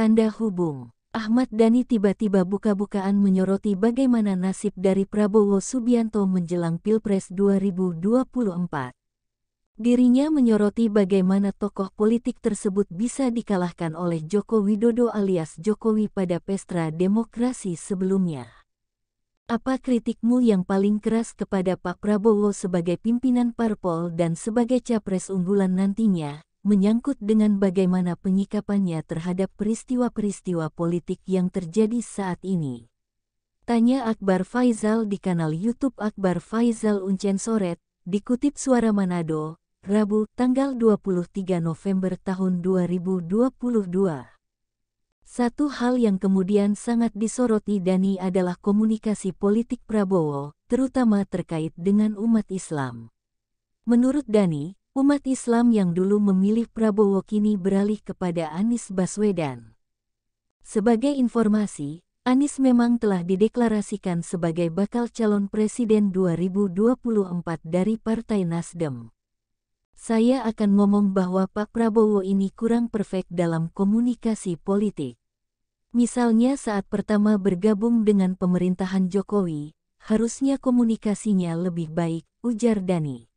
Tanda hubung. Ahmad Dhani tiba-tiba buka-bukaan menyoroti bagaimana nasib dari Prabowo Subianto menjelang Pilpres 2024. Dirinya menyoroti bagaimana tokoh politik tersebut bisa dikalahkan oleh Joko Widodo alias Jokowi pada pesta demokrasi sebelumnya. Apa kritikmu yang paling keras kepada Pak Prabowo sebagai pimpinan parpol dan sebagai capres unggulan nantinya, menyangkut dengan bagaimana penyikapannya terhadap peristiwa-peristiwa politik yang terjadi saat ini? Tanya Akbar Faizal di kanal YouTube Akbar Faizal Uncen Soret, dikutip Suara Manado, Rabu, tanggal 23 November tahun 2022. Satu hal yang kemudian sangat disoroti Dhani adalah komunikasi politik Prabowo, terutama terkait dengan umat Islam. Menurut Dhani, umat Islam yang dulu memilih Prabowo kini beralih kepada Anies Baswedan. Sebagai informasi, Anies memang telah dideklarasikan sebagai bakal calon presiden 2024 dari Partai Nasdem. Saya akan ngomong bahwa Pak Prabowo ini kurang perfect dalam komunikasi politik. Misalnya saat pertama bergabung dengan pemerintahan Jokowi, harusnya komunikasinya lebih baik, ujar Dhani.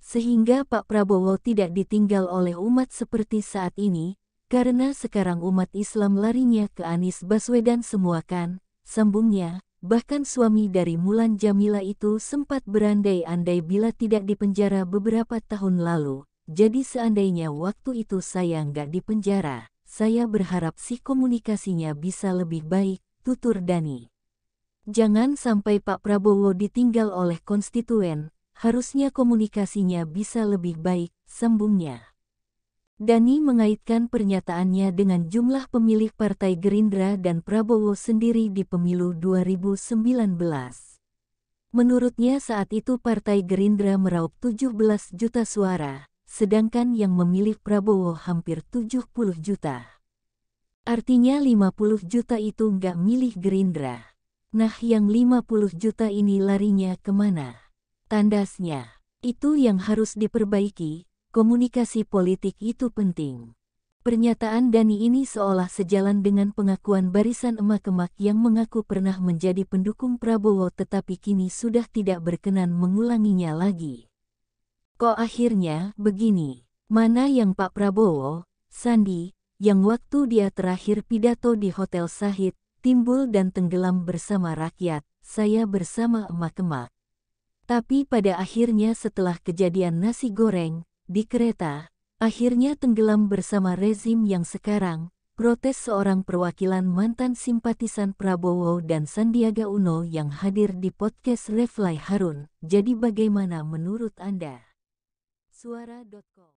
Sehingga Pak Prabowo tidak ditinggal oleh umat seperti saat ini, karena sekarang umat Islam larinya ke Anies Baswedan semua kan, sambungnya. Bahkan suami dari Mulan Jamila itu sempat berandai-andai bila tidak dipenjara beberapa tahun lalu. Jadi seandainya waktu itu saya nggak dipenjara, saya berharap sih komunikasinya bisa lebih baik, tutur Dhani. Jangan sampai Pak Prabowo ditinggal oleh konstituen, harusnya komunikasinya bisa lebih baik, sambungnya. Dhani mengaitkan pernyataannya dengan jumlah pemilih Partai Gerindra dan Prabowo sendiri di pemilu 2019. Menurutnya saat itu Partai Gerindra meraup 17 juta suara, sedangkan yang memilih Prabowo hampir 70 juta. Artinya 50 juta itu nggak milih Gerindra. Nah yang 50 juta ini larinya kemana? Tandasnya, itu yang harus diperbaiki. Komunikasi politik itu penting. Pernyataan Dhani ini seolah sejalan dengan pengakuan barisan emak-emak yang mengaku pernah menjadi pendukung Prabowo tetapi kini sudah tidak berkenan mengulanginya lagi. Kok akhirnya begini? Mana yang Pak Prabowo, Sandi, yang waktu dia terakhir pidato di Hotel Shahid, timbul dan tenggelam bersama rakyat, saya bersama emak-emak. Tapi pada akhirnya setelah kejadian nasi goreng, di kereta, akhirnya tenggelam bersama rezim yang sekarang, protes seorang perwakilan mantan simpatisan Prabowo dan Sandiaga Uno yang hadir di podcast Refly Harun. Jadi bagaimana menurut Anda? Suara.com